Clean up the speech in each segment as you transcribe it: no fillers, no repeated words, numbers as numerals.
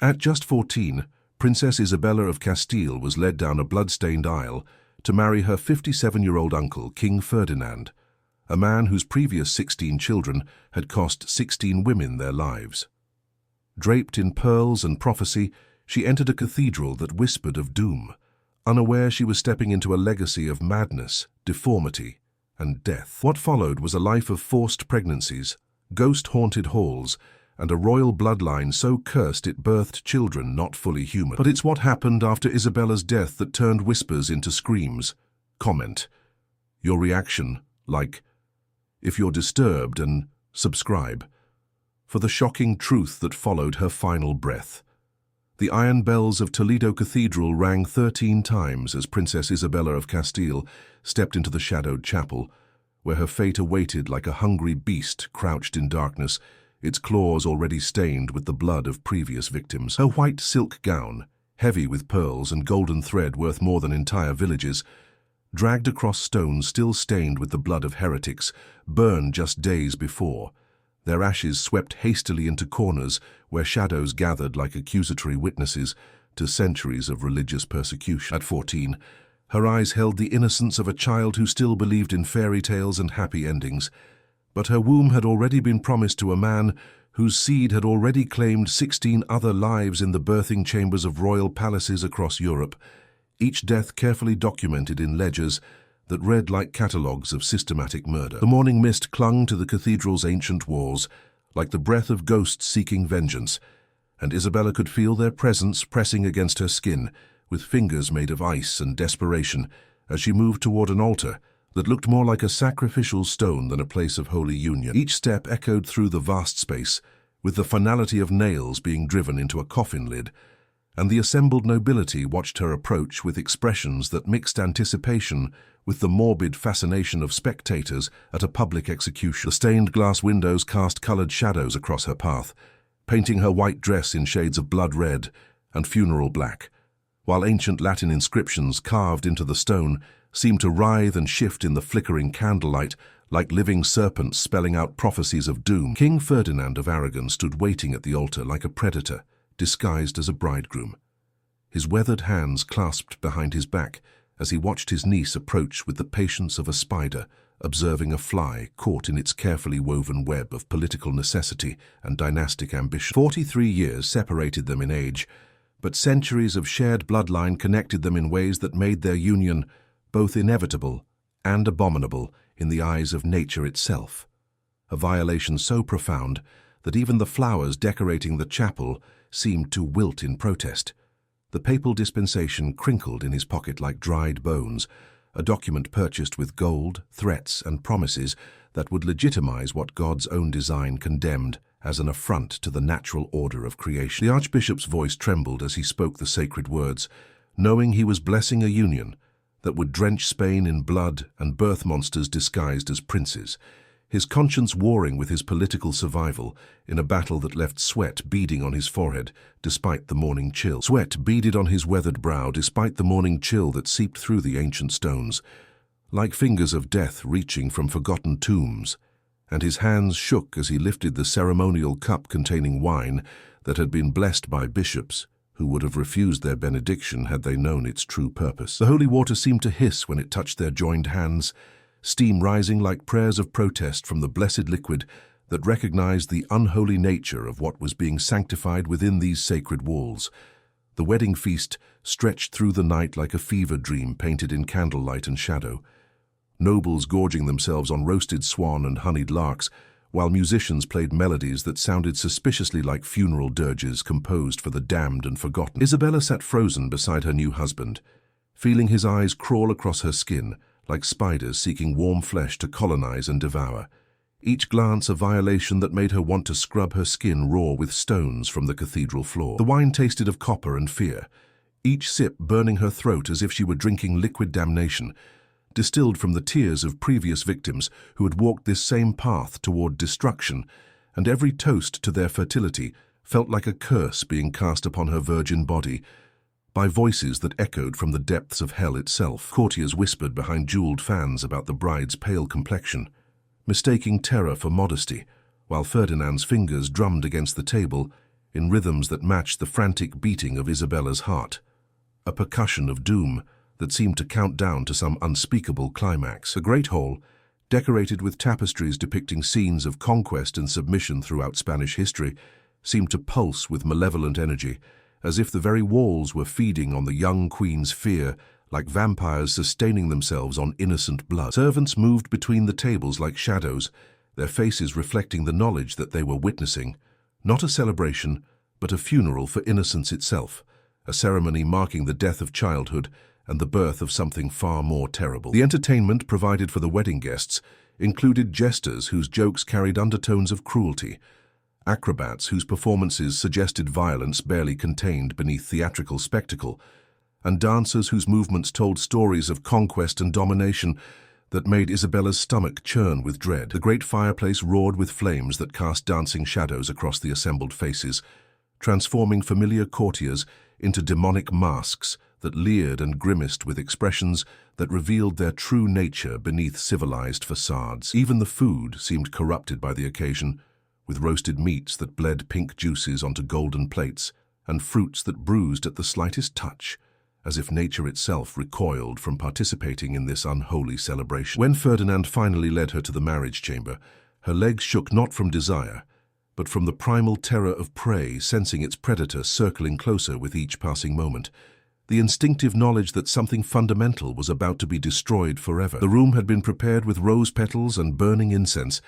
At just 14, Princess Isabella of Castile was led down a blood-stained aisle to marry her 57-year-old uncle, King Ferdinand, a man whose previous 16 children had cost 16 women their lives. Draped in pearls and prophecy, she entered a cathedral that whispered of doom, unaware she was stepping into a legacy of madness, deformity, and death. What followed was a life of forced pregnancies, ghost-haunted halls, and a royal bloodline so cursed it birthed children not fully human. But it's what happened after Isabella's death that turned whispers into screams. Comment. Your reaction, like, if you're disturbed, and subscribe for the shocking truth that followed her final breath. The iron bells of Toledo Cathedral rang 13 times as Princess Isabella of Castile stepped into the shadowed chapel, where her fate awaited like a hungry beast crouched in darkness, its claws already stained with the blood of previous victims. Her white silk gown, heavy with pearls and golden thread worth more than entire villages, dragged across stones still stained with the blood of heretics, burned just days before, their ashes swept hastily into corners where shadows gathered like accusatory witnesses to centuries of religious persecution. At 14, her eyes held the innocence of a child who still believed in fairy tales and happy endings, but her womb had already been promised to a man whose seed had already claimed 16 other lives in the birthing chambers of royal palaces across Europe, each death carefully documented in ledgers that read like catalogues of systematic murder. The morning mist clung to the cathedral's ancient walls, like the breath of ghosts seeking vengeance, and Isabella could feel their presence pressing against her skin, with fingers made of ice and desperation, as she moved toward an altar that looked more like a sacrificial stone than a place of holy union. Each step echoed through the vast space, with the finality of nails being driven into a coffin lid, and the assembled nobility watched her approach with expressions that mixed anticipation with the morbid fascination of spectators at a public execution. The stained glass windows cast colored shadows across her path, painting her white dress in shades of blood red and funeral black, while ancient Latin inscriptions carved into the stone seemed to writhe and shift in the flickering candlelight like living serpents spelling out prophecies of doom. King Ferdinand of Aragon stood waiting at the altar like a predator, disguised as a bridegroom, his weathered hands clasped behind his back as he watched his niece approach with the patience of a spider, observing a fly caught in its carefully woven web of political necessity and dynastic ambition. 43 years separated them in age, but centuries of shared bloodline connected them in ways that made their union both inevitable and abominable in the eyes of nature itself, a violation so profound that even the flowers decorating the chapel seemed to wilt in protest. The papal dispensation crinkled in his pocket like dried bones, a document purchased with gold, threats, and promises that would legitimize what God's own design condemned as an affront to the natural order of creation. The archbishop's voice trembled as he spoke the sacred words, knowing he was blessing a union that would drench Spain in blood and birth monsters disguised as princes, his conscience warring with his political survival in a battle that left sweat beading on his forehead despite the morning chill. Sweat beaded on his weathered brow despite the morning chill that seeped through the ancient stones, like fingers of death reaching from forgotten tombs, and his hands shook as he lifted the ceremonial cup containing wine that had been blessed by bishops who would have refused their benediction had they known its true purpose. The holy water seemed to hiss when it touched their joined hands, steam rising like prayers of protest from the blessed liquid that recognized the unholy nature of what was being sanctified within these sacred walls. The wedding feast stretched through the night like a fever dream painted in candlelight and shadow, nobles gorging themselves on roasted swan and honeyed larks, while musicians played melodies that sounded suspiciously like funeral dirges composed for the damned and forgotten. Isabella sat frozen beside her new husband, feeling his eyes crawl across her skin like spiders seeking warm flesh to colonize and devour, each glance a violation that made her want to scrub her skin raw with stones from the cathedral floor. The wine tasted of copper and fear, each sip burning her throat as if she were drinking liquid damnation, distilled from the tears of previous victims who had walked this same path toward destruction, and every toast to their fertility felt like a curse being cast upon her virgin body by voices that echoed from the depths of hell itself. Courtiers whispered behind jeweled fans about the bride's pale complexion, mistaking terror for modesty, while Ferdinand's fingers drummed against the table in rhythms that matched the frantic beating of Isabella's heart, a percussion of doom that seemed to count down to some unspeakable climax. The great hall, decorated with tapestries depicting scenes of conquest and submission throughout Spanish history, seemed to pulse with malevolent energy, as if the very walls were feeding on the young queen's fear, like vampires sustaining themselves on innocent blood. Servants moved between the tables like shadows, their faces reflecting the knowledge that they were witnessing, not a celebration, but a funeral for innocence itself, a ceremony marking the death of childhood and the birth of something far more terrible. The entertainment provided for the wedding guests included jesters whose jokes carried undertones of cruelty, acrobats whose performances suggested violence barely contained beneath theatrical spectacle, and dancers whose movements told stories of conquest and domination that made Isabella's stomach churn with dread. The great fireplace roared with flames that cast dancing shadows across the assembled faces, transforming familiar courtiers into demonic masks that leered and grimaced with expressions that revealed their true nature beneath civilized facades. Even the food seemed corrupted by the occasion, with roasted meats that bled pink juices onto golden plates and fruits that bruised at the slightest touch, as if nature itself recoiled from participating in this unholy celebration. When Ferdinand finally led her to the marriage chamber, her legs shook not from desire, but from the primal terror of prey, sensing its predator circling closer with each passing moment, the instinctive knowledge that something fundamental was about to be destroyed forever. The room had been prepared with rose petals and burning incense,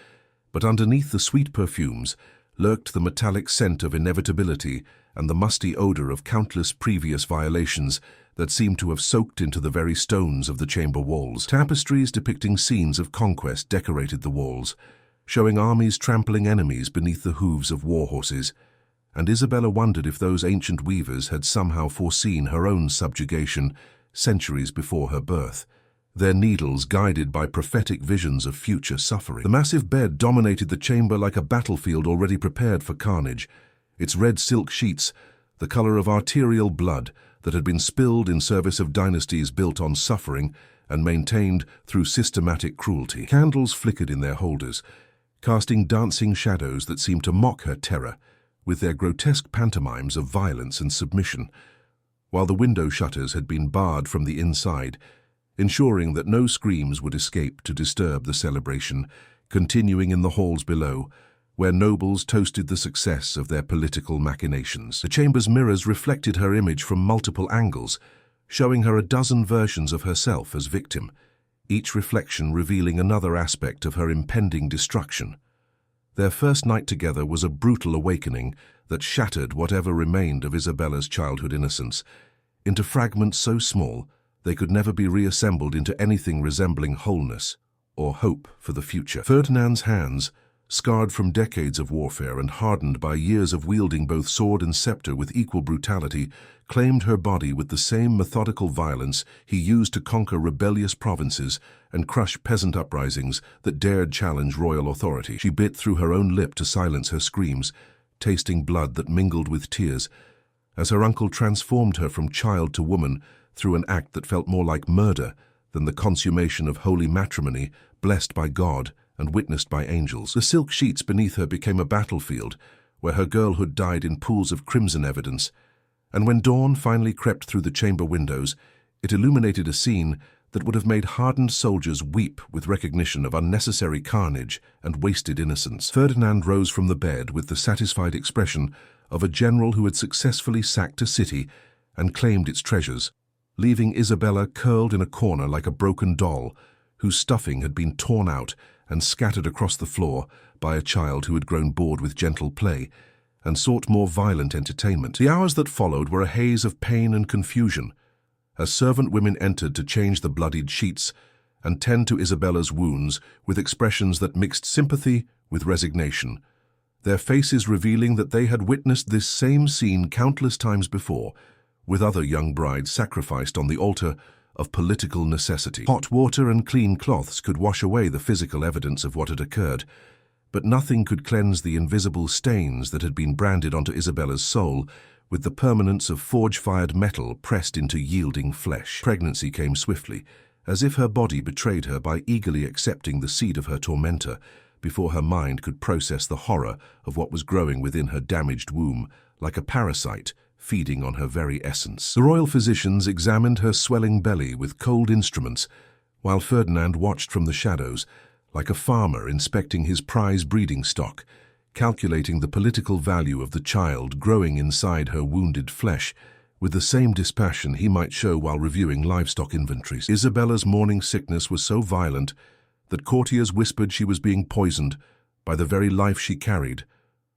but underneath the sweet perfumes lurked the metallic scent of inevitability and the musty odor of countless previous violations that seemed to have soaked into the very stones of the chamber walls. Tapestries depicting scenes of conquest decorated the walls, showing armies trampling enemies beneath the hooves of war horses, and Isabella wondered if those ancient weavers had somehow foreseen her own subjugation centuries before her birth, their needles guided by prophetic visions of future suffering. The massive bed dominated the chamber like a battlefield already prepared for carnage, its red silk sheets the color of arterial blood that had been spilled in service of dynasties built on suffering and maintained through systematic cruelty. Candles flickered in their holders, casting dancing shadows that seemed to mock her terror with their grotesque pantomimes of violence and submission, while the window shutters had been barred from the inside, ensuring that no screams would escape to disturb the celebration, continuing in the halls below, where nobles toasted the success of their political machinations. The chamber's mirrors reflected her image from multiple angles, showing her a dozen versions of herself as victim, each reflection revealing another aspect of her impending destruction. Their first night together was a brutal awakening that shattered whatever remained of Isabella's childhood innocence into fragments so small they could never be reassembled into anything resembling wholeness or hope for the future. Ferdinand's hands, scarred from decades of warfare and hardened by years of wielding both sword and scepter with equal brutality, claimed her body with the same methodical violence he used to conquer rebellious provinces and crush peasant uprisings that dared challenge royal authority. She bit through her own lip to silence her screams, tasting blood that mingled with tears, as her uncle transformed her from child to woman through an act that felt more like murder than the consummation of holy matrimony blessed by God and witnessed by angels. The silk sheets beneath her became a battlefield where her girlhood died in pools of crimson evidence, and when dawn finally crept through the chamber windows, it illuminated a scene that would have made hardened soldiers weep with recognition of unnecessary carnage and wasted innocence. Ferdinand rose from the bed with the satisfied expression of a general who had successfully sacked a city and claimed its treasures, leaving Isabella curled in a corner like a broken doll, whose stuffing had been torn out and scattered across the floor by a child who had grown bored with gentle play and sought more violent entertainment. The hours that followed were a haze of pain and confusion, as servant women entered to change the bloodied sheets and tend to Isabella's wounds with expressions that mixed sympathy with resignation, their faces revealing that they had witnessed this same scene countless times before, with other young brides sacrificed on the altar of political necessity. Hot water and clean cloths could wash away the physical evidence of what had occurred, but nothing could cleanse the invisible stains that had been branded onto Isabella's soul with the permanence of forge-fired metal pressed into yielding flesh. Pregnancy came swiftly, as if her body betrayed her by eagerly accepting the seed of her tormentor before her mind could process the horror of what was growing within her damaged womb like a parasite feeding on her very essence. The royal physicians examined her swelling belly with cold instruments, while Ferdinand watched from the shadows, like a farmer inspecting his prize breeding stock, calculating the political value of the child growing inside her wounded flesh with the same dispassion he might show while reviewing livestock inventories. Isabella's morning sickness was so violent that courtiers whispered she was being poisoned by the very life she carried,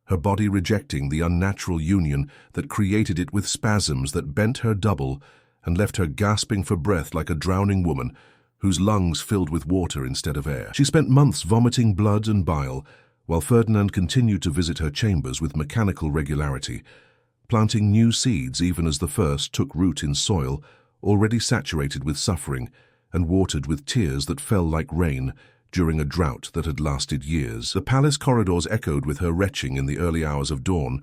her body rejecting the unnatural union that created it with spasms that bent her double and left her gasping for breath like a drowning woman whose lungs filled with water instead of air. She spent months vomiting blood and bile, while Ferdinand continued to visit her chambers with mechanical regularity, planting new seeds even as the first took root in soil already saturated with suffering and watered with tears that fell like rain during a drought that had lasted years. The palace corridors echoed with her retching in the early hours of dawn,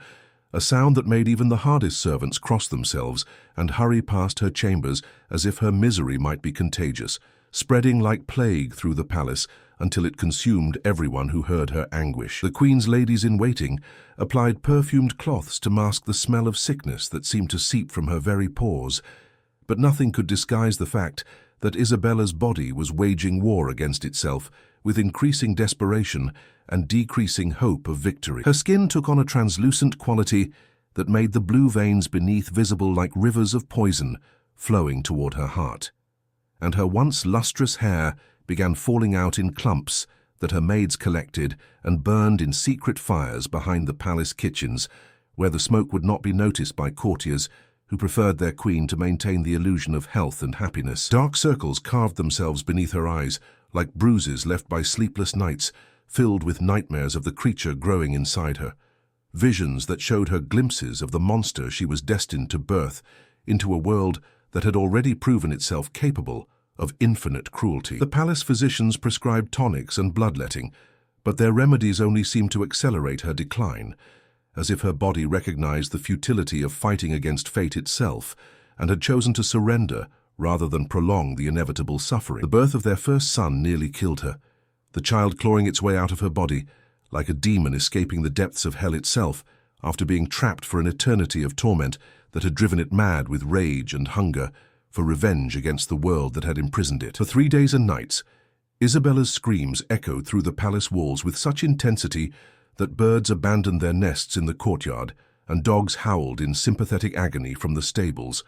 a sound that made even the hardest servants cross themselves and hurry past her chambers as if her misery might be contagious, spreading like plague through the palace until it consumed everyone who heard her anguish. The Queen's ladies-in-waiting applied perfumed cloths to mask the smell of sickness that seemed to seep from her very pores, but nothing could disguise the fact that Isabella's body was waging war against itself with increasing desperation and decreasing hope of victory. Her skin took on a translucent quality that made the blue veins beneath visible like rivers of poison flowing toward her heart, and her once lustrous hair began falling out in clumps that her maids collected and burned in secret fires behind the palace kitchens, where the smoke would not be noticed by courtiers who preferred their queen to maintain the illusion of health and happiness. Dark circles carved themselves beneath her eyes, like bruises left by sleepless nights, filled with nightmares of the creature growing inside her, visions that showed her glimpses of the monster she was destined to birth into a world that had already proven itself capable of infinite cruelty. The palace physicians prescribed tonics and bloodletting, but their remedies only seemed to accelerate her decline, as if her body recognized the futility of fighting against fate itself and had chosen to surrender rather than prolong the inevitable suffering. The birth of their first son nearly killed her, the child clawing its way out of her body, like a demon escaping the depths of hell itself after being trapped for an eternity of torment that had driven it mad with rage and hunger for revenge against the world that had imprisoned it. For 3 days and nights, Isabella's screams echoed through the palace walls with such intensity that birds abandoned their nests in the courtyard and dogs howled in sympathetic agony from the stables,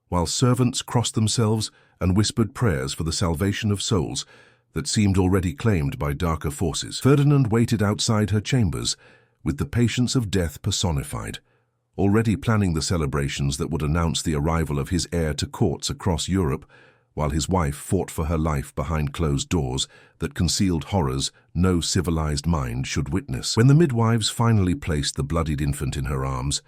while servants crossed themselves and whispered prayers for the salvation of souls that seemed already claimed by darker forces. Ferdinand waited outside her chambers with the patience of death personified, already planning the celebrations that would announce the arrival of his heir to courts across Europe, while his wife fought for her life behind closed doors that concealed horrors no civilized mind should witness. When the midwives finally placed the bloodied infant in her arms,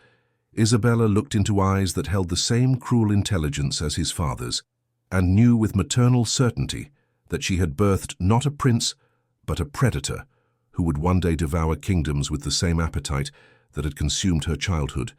Isabella looked into eyes that held the same cruel intelligence as his father's, and knew with maternal certainty that she had birthed not a prince, but a predator who would one day devour kingdoms with the same appetite that had consumed her childhood,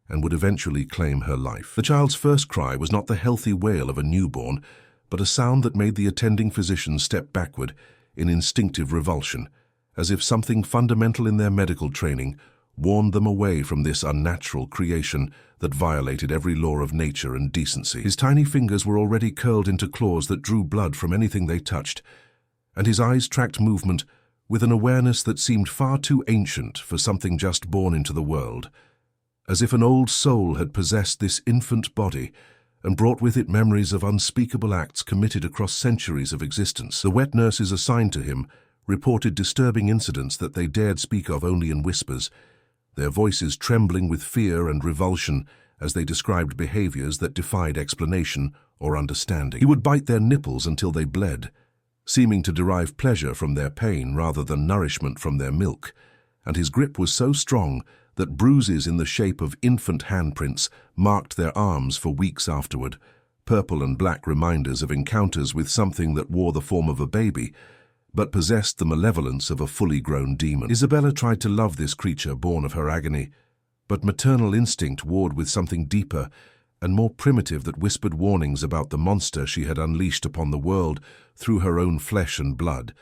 and would eventually claim her life. The child's first cry was not the healthy wail of a newborn, but a sound that made the attending physicians step backward in instinctive revulsion, as if something fundamental in their medical training warned them away from this unnatural creation that violated every law of nature and decency. His tiny fingers were already curled into claws that drew blood from anything they touched, and his eyes tracked movement with an awareness that seemed far too ancient for something just born into the world, as if an old soul had possessed this infant body and brought with it memories of unspeakable acts committed across centuries of existence. The wet nurses assigned to him reported disturbing incidents that they dared speak of only in whispers, their voices trembling with fear and revulsion as they described behaviors that defied explanation or understanding. He would bite their nipples until they bled, seeming to derive pleasure from their pain rather than nourishment from their milk, and his grip was so strong that bruises in the shape of infant handprints marked their arms for weeks afterward, purple and black reminders of encounters with something that wore the form of a baby, but possessed the malevolence of a fully grown demon. Isabella tried to love this creature born of her agony, but maternal instinct warred with something deeper and more primitive that whispered warnings about the monster she had unleashed upon the world through her own flesh and blood,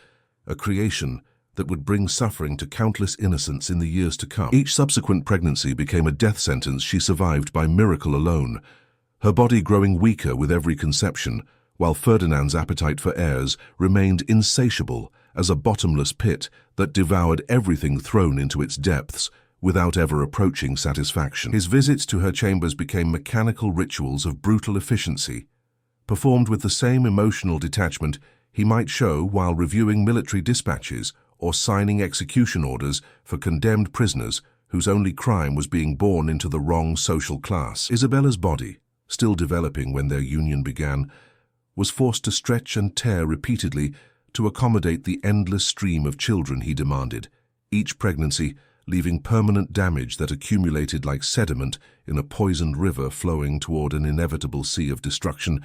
a creation that would bring suffering to countless innocents in the years to come. Each subsequent pregnancy became a death sentence she survived by miracle alone, her body growing weaker with every conception, while Ferdinand's appetite for heirs remained insatiable as a bottomless pit that devoured everything thrown into its depths without ever approaching satisfaction. His visits to her chambers became mechanical rituals of brutal efficiency, performed with the same emotional detachment he might show while reviewing military dispatches or signing execution orders for condemned prisoners whose only crime was being born into the wrong social class. Isabella's body, still developing when their union began, was forced to stretch and tear repeatedly to accommodate the endless stream of children he demanded, each pregnancy leaving permanent damage that accumulated like sediment in a poisoned river flowing toward an inevitable sea of destruction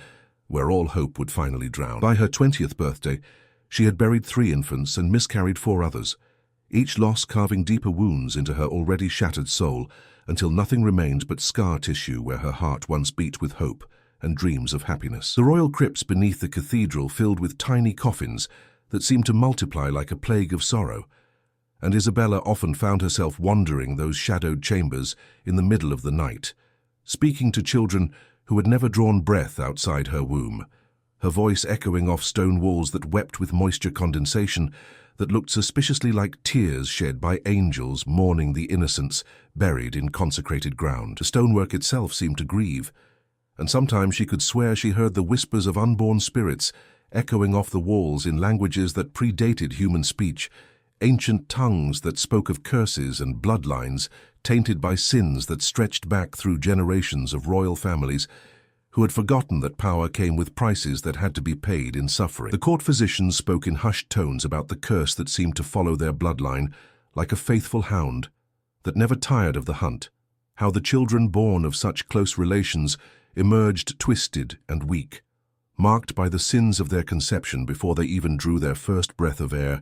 where all hope would finally drown. By her 20th birthday, she had buried 3 infants and miscarried 4 others, each loss carving deeper wounds into her already shattered soul until nothing remained but scar tissue where her heart once beat with hope and dreams of happiness. The royal crypts beneath the cathedral filled with tiny coffins that seemed to multiply like a plague of sorrow, and Isabella often found herself wandering those shadowed chambers in the middle of the night, speaking to children who had never drawn breath outside her womb, her voice echoing off stone walls that wept with moisture condensation that looked suspiciously like tears shed by angels mourning the innocents buried in consecrated ground. The stonework itself seemed to grieve, and sometimes she could swear she heard the whispers of unborn spirits echoing off the walls in languages that predated human speech, ancient tongues that spoke of curses and bloodlines tainted by sins that stretched back through generations of royal families who had forgotten that power came with prices that had to be paid in suffering. The court physicians spoke in hushed tones about the curse that seemed to follow their bloodline like a faithful hound that never tired of the hunt, how the children born of such close relations emerged twisted and weak, marked by the sins of their conception before they even drew their first breath of air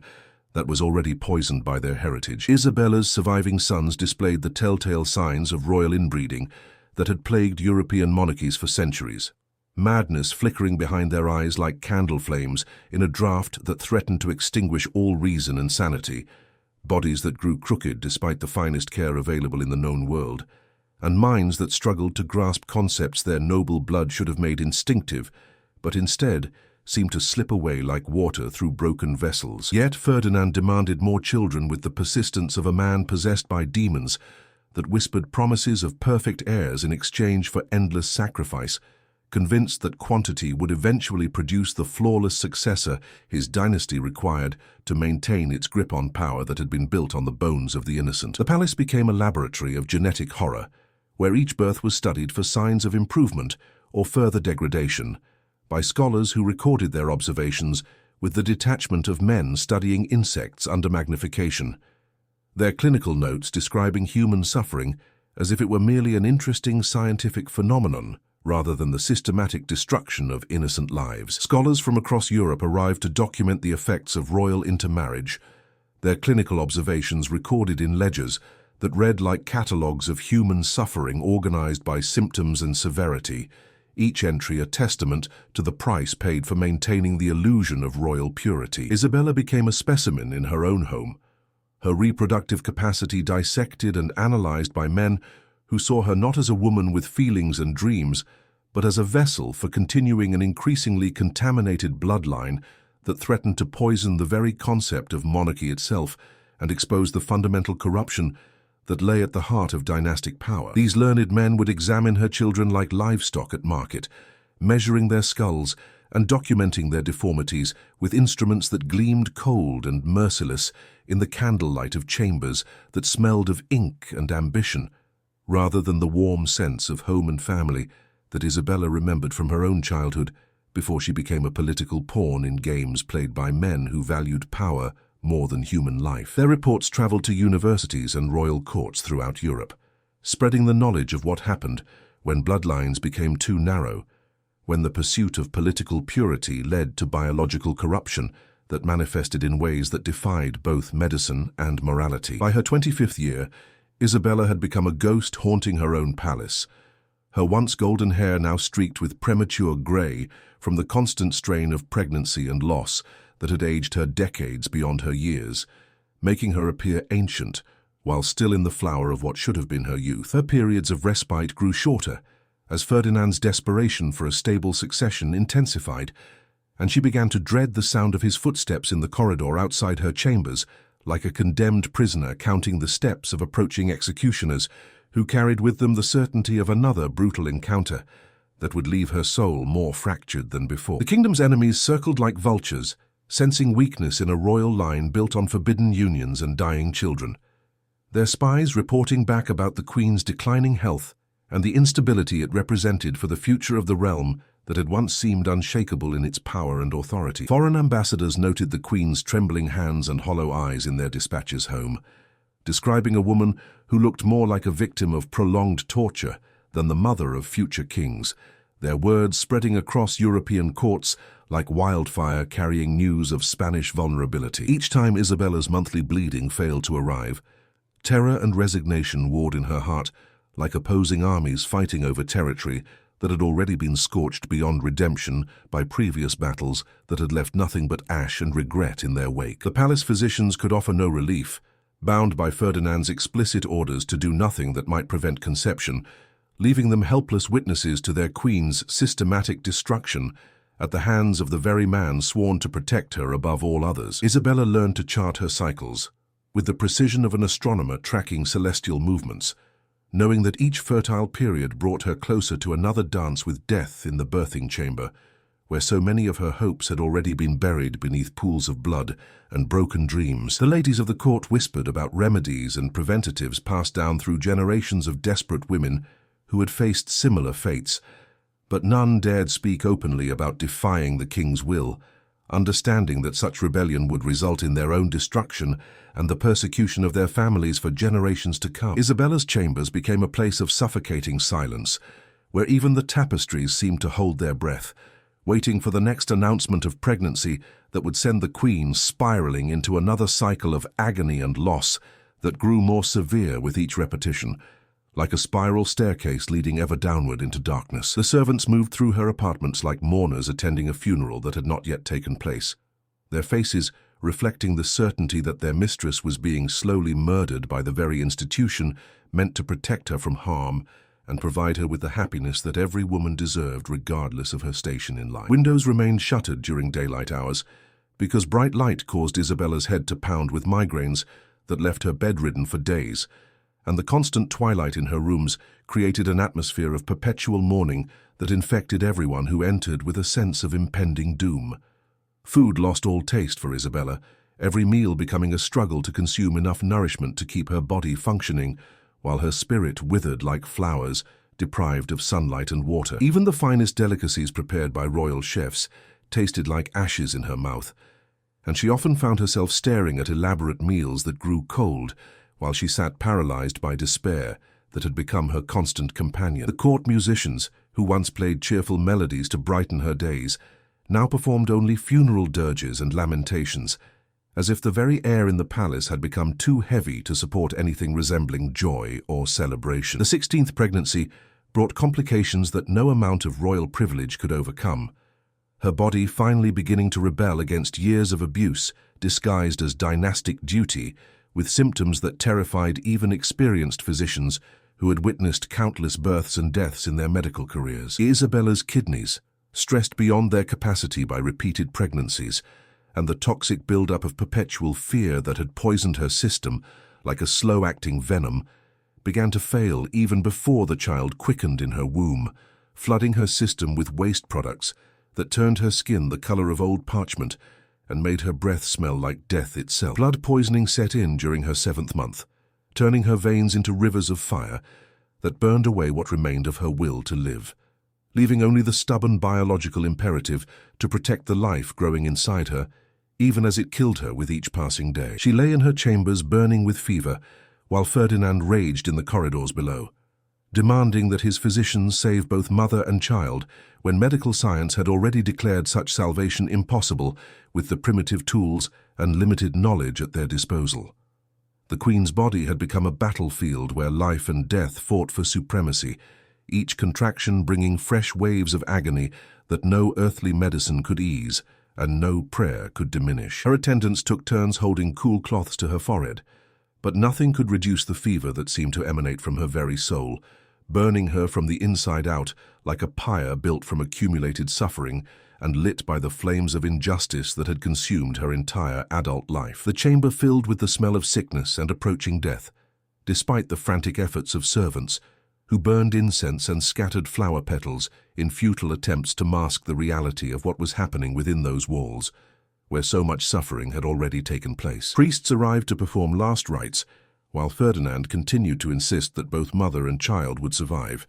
that was already poisoned by their heritage. Isabella's surviving sons displayed the telltale signs of royal inbreeding that had plagued European monarchies for centuries, madness flickering behind their eyes like candle flames in a draught that threatened to extinguish all reason and sanity, bodies that grew crooked despite the finest care available in the known world, and minds that struggled to grasp concepts their noble blood should have made instinctive, but instead seemed to slip away like water through broken vessels. Yet Ferdinand demanded more children with the persistence of a man possessed by demons that whispered promises of perfect heirs in exchange for endless sacrifice, convinced that quantity would eventually produce the flawless successor his dynasty required to maintain its grip on power that had been built on the bones of the innocent. The palace became a laboratory of genetic horror, where each birth was studied for signs of improvement or further degradation, by scholars who recorded their observations with the detachment of men studying insects under magnification, their clinical notes describing human suffering as if it were merely an interesting scientific phenomenon rather than the systematic destruction of innocent lives. Scholars from across Europe arrived to document the effects of royal intermarriage, their clinical observations recorded in ledgers that read like catalogues of human suffering organized by symptoms and severity, each entry a testament to the price paid for maintaining the illusion of royal purity. Isabella became a specimen in her own home, her reproductive capacity dissected and analyzed by men who saw her not as a woman with feelings and dreams, but as a vessel for continuing an increasingly contaminated bloodline that threatened to poison the very concept of monarchy itself and expose the fundamental corruption that lay at the heart of dynastic power. These learned men would examine her children like livestock at market, measuring their skulls and documenting their deformities with instruments that gleamed cold and merciless in the candlelight of chambers that smelled of ink and ambition, rather than the warm sense of home and family that Isabella remembered from her own childhood before she became a political pawn in games played by men who valued power more than human life. Their reports traveled to universities and royal courts throughout Europe, spreading the knowledge of what happened when bloodlines became too narrow, when the pursuit of political purity led to biological corruption that manifested in ways that defied both medicine and morality. By her 25th year, Isabella had become a ghost haunting her own palace, her once golden hair now streaked with premature grey from the constant strain of pregnancy and loss that had aged her decades beyond her years, making her appear ancient, while still in the flower of what should have been her youth. Her periods of respite grew shorter, as Ferdinand's desperation for a stable succession intensified, and she began to dread the sound of his footsteps in the corridor outside her chambers, like a condemned prisoner counting the steps of approaching executioners who carried with them the certainty of another brutal encounter that would leave her soul more fractured than before. The kingdom's enemies circled like vultures, sensing weakness in a royal line built on forbidden unions and dying children. Their spies reporting back about the Queen's declining health and the instability it represented for the future of the realm that had once seemed unshakable in its power and authority. Foreign ambassadors noted the Queen's trembling hands and hollow eyes in their dispatches home, describing a woman who looked more like a victim of prolonged torture than the mother of future kings, their words spreading across European courts like wildfire carrying news of Spanish vulnerability. Each time Isabella's monthly bleeding failed to arrive, terror and resignation warred in her heart, like opposing armies fighting over territory that had already been scorched beyond redemption by previous battles that had left nothing but ash and regret in their wake. The palace physicians could offer no relief, bound by Ferdinand's explicit orders to do nothing that might prevent conception, leaving them helpless witnesses to their queen's systematic destruction at the hands of the very man sworn to protect her above all others. Isabella learned to chart her cycles, with the precision of an astronomer tracking celestial movements, knowing that each fertile period brought her closer to another dance with death in the birthing chamber, where so many of her hopes had already been buried beneath pools of blood and broken dreams. The ladies of the court whispered about remedies and preventatives passed down through generations of desperate women who had faced similar fates, but none dared speak openly about defying the king's will, understanding that such rebellion would result in their own destruction and the persecution of their families for generations to come. Isabella's chambers became a place of suffocating silence, where even the tapestries seemed to hold their breath, waiting for the next announcement of pregnancy that would send the Queen spiraling into another cycle of agony and loss that grew more severe with each repetition, like a spiral staircase leading ever downward into darkness. The servants moved through her apartments like mourners attending a funeral that had not yet taken place, their faces reflecting the certainty that their mistress was being slowly murdered by the very institution meant to protect her from harm and provide her with the happiness that every woman deserved regardless of her station in life. Windows remained shuttered during daylight hours because bright light caused Isabella's head to pound with migraines that left her bedridden for days, and the constant twilight in her rooms created an atmosphere of perpetual mourning that infected everyone who entered with a sense of impending doom. Food lost all taste for Isabella, every meal becoming a struggle to consume enough nourishment to keep her body functioning, while her spirit withered like flowers, deprived of sunlight and water. Even the finest delicacies prepared by royal chefs tasted like ashes in her mouth, and she often found herself staring at elaborate meals that grew cold, while she sat paralyzed by despair that had become her constant companion. The court musicians, who once played cheerful melodies to brighten her days, now performed only funeral dirges and lamentations, as if the very air in the palace had become too heavy to support anything resembling joy or celebration. The 16th pregnancy brought complications that no amount of royal privilege could overcome, her body finally beginning to rebel against years of abuse disguised as dynastic duty, with symptoms that terrified even experienced physicians who had witnessed countless births and deaths in their medical careers. Isabella's kidneys, stressed beyond their capacity by repeated pregnancies, and the toxic buildup of perpetual fear that had poisoned her system like a slow-acting venom, began to fail even before the child quickened in her womb, flooding her system with waste products that turned her skin the color of old parchment and made her breath smell like death itself. Blood poisoning set in during her 7th month, turning her veins into rivers of fire that burned away what remained of her will to live, leaving only the stubborn biological imperative to protect the life growing inside her, even as it killed her with each passing day. She lay in her chambers burning with fever, while Ferdinand raged in the corridors below, demanding that his physicians save both mother and child when medical science had already declared such salvation impossible with the primitive tools and limited knowledge at their disposal. The Queen's body had become a battlefield where life and death fought for supremacy, each contraction bringing fresh waves of agony that no earthly medicine could ease, and no prayer could diminish. Her attendants took turns holding cool cloths to her forehead, but nothing could reduce the fever that seemed to emanate from her very soul, burning her from the inside out like a pyre built from accumulated suffering and lit by the flames of injustice that had consumed her entire adult life. The chamber filled with the smell of sickness and approaching death, despite the frantic efforts of servants who burned incense and scattered flower petals in futile attempts to mask the reality of what was happening within those walls, where so much suffering had already taken place. Priests arrived to perform last rites, while Ferdinand continued to insist that both mother and child would survive,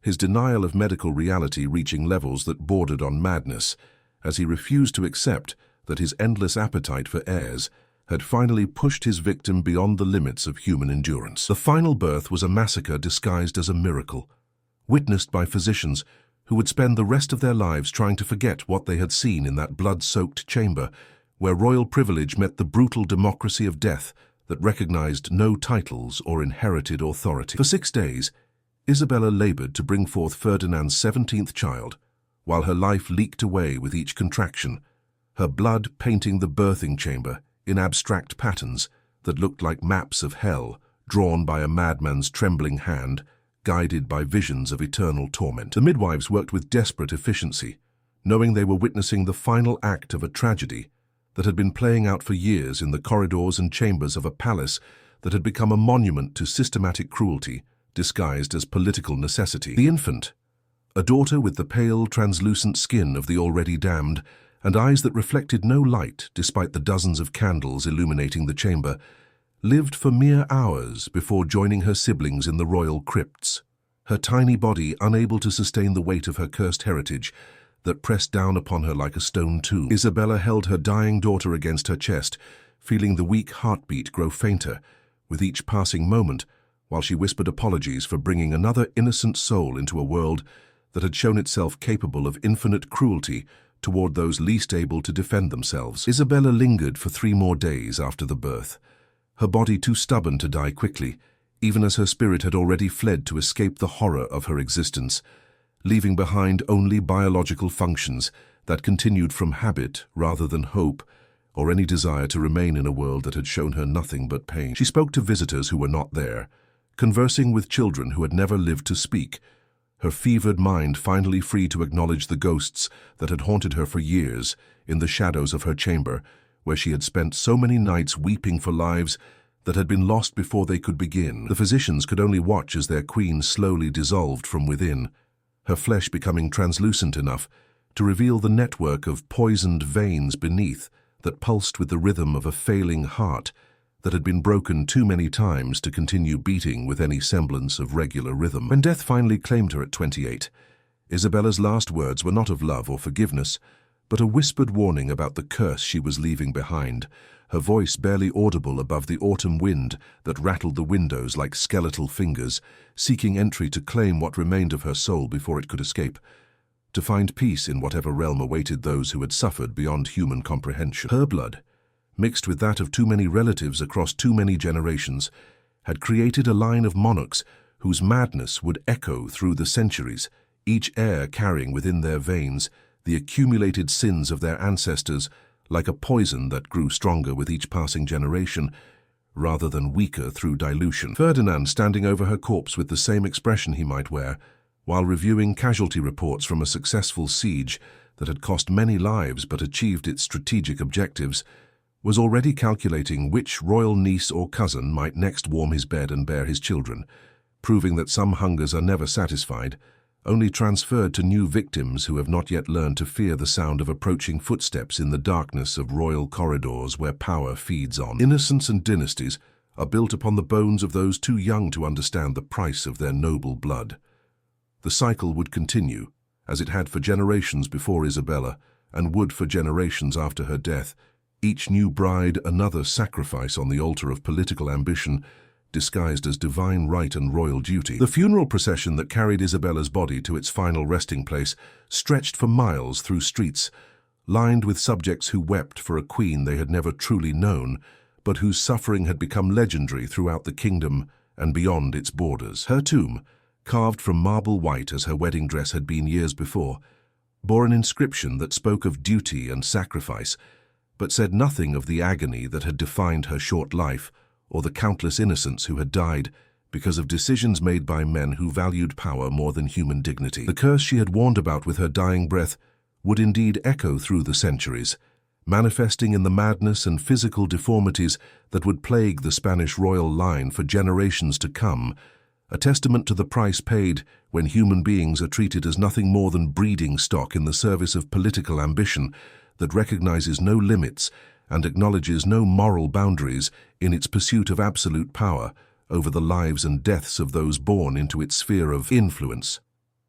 his denial of medical reality reaching levels that bordered on madness, as he refused to accept that his endless appetite for heirs had finally pushed his victim beyond the limits of human endurance. The final birth was a massacre disguised as a miracle, witnessed by physicians who would spend the rest of their lives trying to forget what they had seen in that blood-soaked chamber, where royal privilege met the brutal democracy of death that recognized no titles or inherited authority. For 6 days, Isabella labored to bring forth Ferdinand's 17th child, while her life leaked away with each contraction, her blood painting the birthing chamber in abstract patterns that looked like maps of hell drawn by a madman's trembling hand, guided by visions of eternal torment. The midwives worked with desperate efficiency, knowing they were witnessing the final act of a tragedy that had been playing out for years in the corridors and chambers of a palace that had become a monument to systematic cruelty disguised as political necessity. The infant, a daughter with the pale, translucent skin of the already damned, and eyes that reflected no light despite the dozens of candles illuminating the chamber, lived for mere hours before joining her siblings in the royal crypts, her tiny body unable to sustain the weight of her cursed heritage that pressed down upon her like a stone tomb. Isabella held her dying daughter against her chest, feeling the weak heartbeat grow fainter with each passing moment, while she whispered apologies for bringing another innocent soul into a world that had shown itself capable of infinite cruelty toward those least able to defend themselves. Isabella lingered for 3 more days after the birth, her body too stubborn to die quickly, even as her spirit had already fled to escape the horror of her existence, leaving behind only biological functions that continued from habit rather than hope or any desire to remain in a world that had shown her nothing but pain. She spoke to visitors who were not there, conversing with children who had never lived to speak, her fevered mind finally free to acknowledge the ghosts that had haunted her for years in the shadows of her chamber, where she had spent so many nights weeping for lives that had been lost before they could begin. The physicians could only watch as their queen slowly dissolved from within, her flesh becoming translucent enough to reveal the network of poisoned veins beneath that pulsed with the rhythm of a failing heart that had been broken too many times to continue beating with any semblance of regular rhythm. When death finally claimed her at 28, Isabella's last words were not of love or forgiveness, but a whispered warning about the curse she was leaving behind, her voice barely audible above the autumn wind that rattled the windows like skeletal fingers, seeking entry to claim what remained of her soul before it could escape, to find peace in whatever realm awaited those who had suffered beyond human comprehension. Her blood, mixed with that of too many relatives across too many generations, had created a line of monarchs whose madness would echo through the centuries, each heir carrying within their veins the accumulated sins of their ancestors like a poison that grew stronger with each passing generation, rather than weaker through dilution. Ferdinand, standing over her corpse with the same expression he might wear, while reviewing casualty reports from a successful siege that had cost many lives but achieved its strategic objectives, was already calculating which royal niece or cousin might next warm his bed and bear his children, proving that some hungers are never satisfied, only transferred to new victims who have not yet learned to fear the sound of approaching footsteps in the darkness of royal corridors where power feeds on. Innocence and dynasties are built upon the bones of those too young to understand the price of their noble blood. The cycle would continue, as it had for generations before Isabella, and would for generations after her death, each new bride another sacrifice on the altar of political ambition, disguised as divine right and royal duty. The funeral procession that carried Isabella's body to its final resting place stretched for miles through streets, lined with subjects who wept for a queen they had never truly known, but whose suffering had become legendary throughout the kingdom and beyond its borders. Her tomb, carved from marble white as her wedding dress had been years before, bore an inscription that spoke of duty and sacrifice, but said nothing of the agony that had defined her short life or the countless innocents who had died because of decisions made by men who valued power more than human dignity. The curse she had warned about with her dying breath would indeed echo through the centuries, manifesting in the madness and physical deformities that would plague the Spanish royal line for generations to come, a testament to the price paid when human beings are treated as nothing more than breeding stock in the service of political ambition that recognizes no limits and acknowledges no moral boundaries in its pursuit of absolute power over the lives and deaths of those born into its sphere of influence.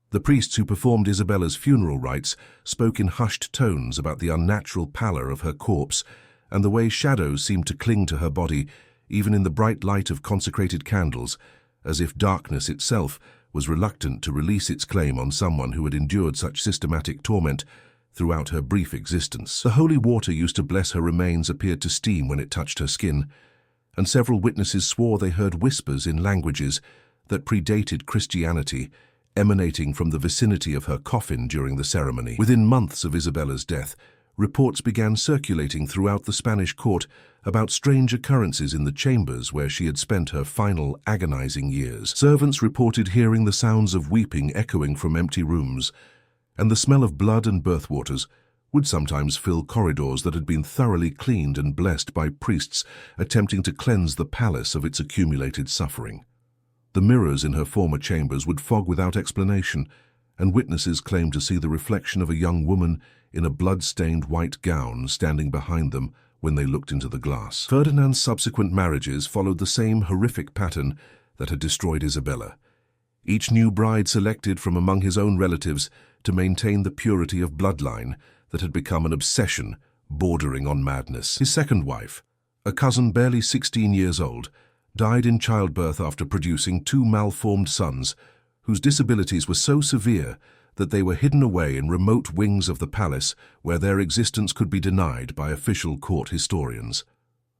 The priests who performed Isabella's funeral rites spoke in hushed tones about the unnatural pallor of her corpse and the way shadows seemed to cling to her body, even in the bright light of consecrated candles, as if darkness itself was reluctant to release its claim on someone who had endured such systematic torment throughout her brief existence. The holy water used to bless her remains appeared to steam when it touched her skin, and several witnesses swore they heard whispers in languages that predated Christianity, emanating from the vicinity of her coffin during the ceremony. Within months of Isabella's death, reports began circulating throughout the Spanish court about strange occurrences in the chambers where she had spent her final agonizing years. Servants reported hearing the sounds of weeping echoing from empty rooms, and the smell of blood and birthwaters would sometimes fill corridors that had been thoroughly cleaned and blessed by priests attempting to cleanse the palace of its accumulated suffering. The mirrors in her former chambers would fog without explanation, and witnesses claimed to see the reflection of a young woman in a blood-stained white gown standing behind them when they looked into the glass. Ferdinand's subsequent marriages followed the same horrific pattern that had destroyed Isabella, each new bride selected from among his own relatives to maintain the purity of bloodline that had become an obsession bordering on madness. His second wife, a cousin barely 16 years old, died in childbirth after producing two malformed sons whose disabilities were so severe that they were hidden away in remote wings of the palace where their existence could be denied by official court historians.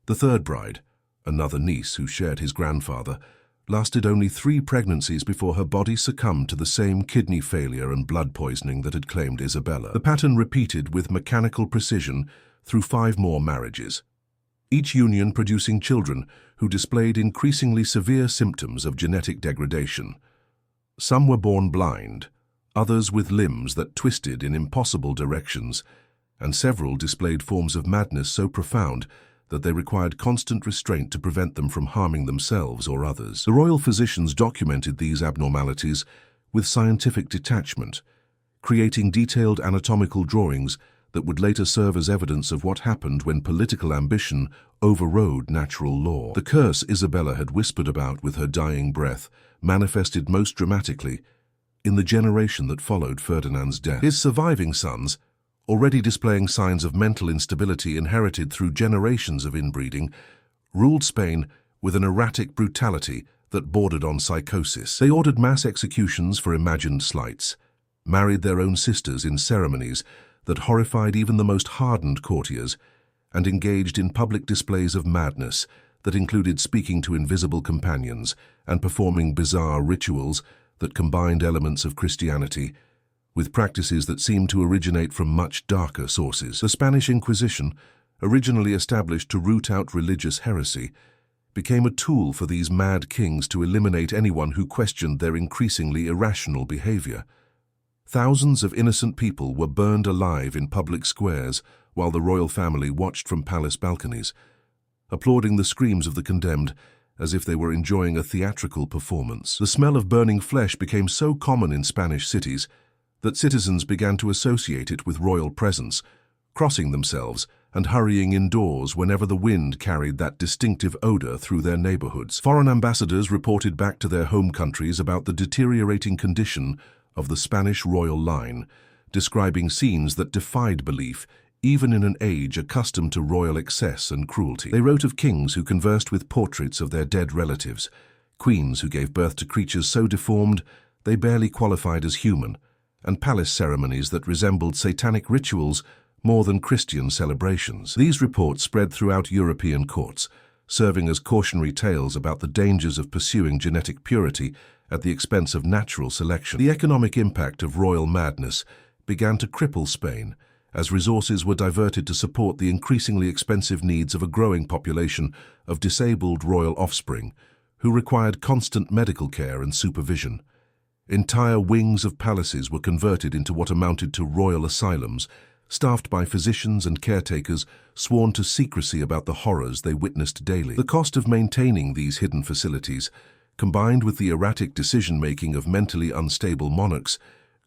The third bride, another niece who shared his grandfather, lasted only 3 pregnancies before her body succumbed to the same kidney failure and blood poisoning that had claimed Isabella. The pattern repeated with mechanical precision through 5 more marriages, each union producing children who displayed increasingly severe symptoms of genetic degradation. Some were born blind, others with limbs that twisted in impossible directions, and several displayed forms of madness so profound that they required constant restraint to prevent them from harming themselves or others. The royal physicians documented these abnormalities with scientific detachment, creating detailed anatomical drawings that would later serve as evidence of what happened when political ambition overrode natural law. The curse Isabella had whispered about with her dying breath manifested most dramatically in the generation that followed Ferdinand's death. His surviving sons, already displaying signs of mental instability inherited through generations of inbreeding, ruled Spain with an erratic brutality that bordered on psychosis. They ordered mass executions for imagined slights, married their own sisters in ceremonies that horrified even the most hardened courtiers, and engaged in public displays of madness that included speaking to invisible companions and performing bizarre rituals that combined elements of Christianity with practices that seemed to originate from much darker sources. The Spanish Inquisition, originally established to root out religious heresy, became a tool for these mad kings to eliminate anyone who questioned their increasingly irrational behavior. Thousands of innocent people were burned alive in public squares while the royal family watched from palace balconies, applauding the screams of the condemned as if they were enjoying a theatrical performance. The smell of burning flesh became so common in Spanish cities that citizens began to associate it with royal presence, crossing themselves and hurrying indoors whenever the wind carried that distinctive odor through their neighborhoods. Foreign ambassadors reported back to their home countries about the deteriorating condition of the Spanish royal line, describing scenes that defied belief even in an age accustomed to royal excess and cruelty. They wrote of kings who conversed with portraits of their dead relatives, queens who gave birth to creatures so deformed they barely qualified as human, and palace ceremonies that resembled satanic rituals more than Christian celebrations. These reports spread throughout European courts, serving as cautionary tales about the dangers of pursuing genetic purity at the expense of natural selection. The economic impact of royal madness began to cripple Spain, as resources were diverted to support the increasingly expensive needs of a growing population of disabled royal offspring, who required constant medical care and supervision. Entire wings of palaces were converted into what amounted to royal asylums, staffed by physicians and caretakers sworn to secrecy about the horrors they witnessed daily. The cost of maintaining these hidden facilities, combined with the erratic decision-making of mentally unstable monarchs,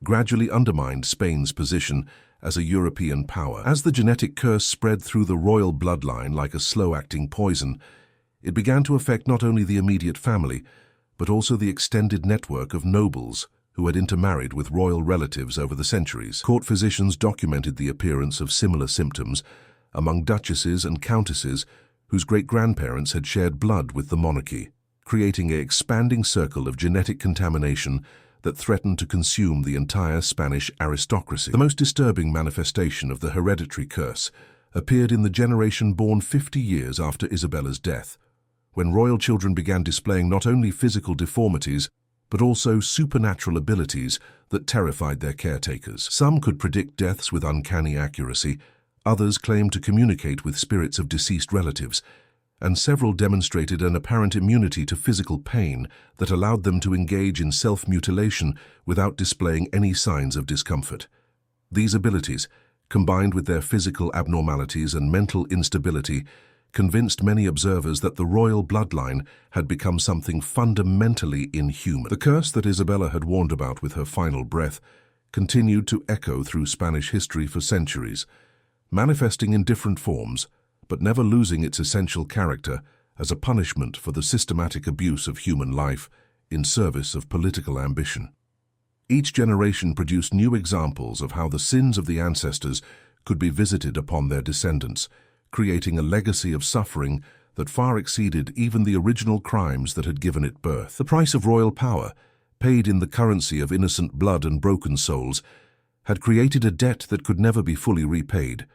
gradually undermined Spain's position as a European power. As the genetic curse spread through the royal bloodline like a slow-acting poison, it began to affect not only the immediate family, but also the extended network of nobles who had intermarried with royal relatives over the centuries. Court physicians documented the appearance of similar symptoms among duchesses and countesses whose great-grandparents had shared blood with the monarchy, creating an expanding circle of genetic contamination that threatened to consume the entire Spanish aristocracy. The most disturbing manifestation of the hereditary curse appeared in the generation born 50 years after Isabella's death, when royal children began displaying not only physical deformities, but also supernatural abilities that terrified their caretakers. Some could predict deaths with uncanny accuracy, others claimed to communicate with spirits of deceased relatives, and several demonstrated an apparent immunity to physical pain that allowed them to engage in self-mutilation without displaying any signs of discomfort. These abilities, combined with their physical abnormalities and mental instability, convinced many observers that the royal bloodline had become something fundamentally inhuman. The curse that Isabella had warned about with her final breath continued to echo through Spanish history for centuries, manifesting in different forms, but never losing its essential character as a punishment for the systematic abuse of human life in service of political ambition. Each generation produced new examples of how the sins of the ancestors could be visited upon their descendants, creating a legacy of suffering that far exceeded even the original crimes that had given it birth. The price of royal power, paid in the currency of innocent blood and broken souls, had created a debt that could never be fully repaid,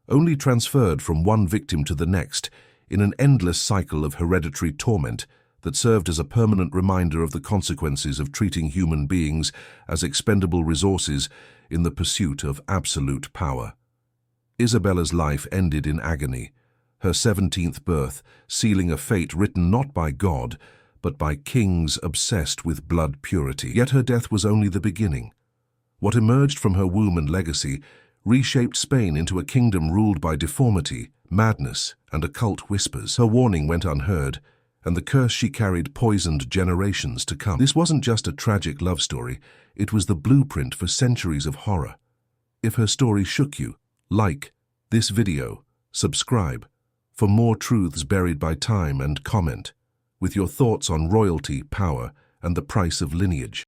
only transferred from one victim to the next in an endless cycle of hereditary torment that served as a permanent reminder of the consequences of treating human beings as expendable resources in the pursuit of absolute power. Isabella's life ended in agony, her 17th birth sealing a fate written not by God, but by kings obsessed with blood purity. Yet her death was only the beginning. What emerged from her womb and legacy reshaped Spain into a kingdom ruled by deformity, madness, and occult whispers. Her warning went unheard, and the curse she carried poisoned generations to come. This wasn't just a tragic love story, it was the blueprint for centuries of horror. If her story shook you, like this video, subscribe for more truths buried by time, and comment with your thoughts on royalty, power, and the price of lineage.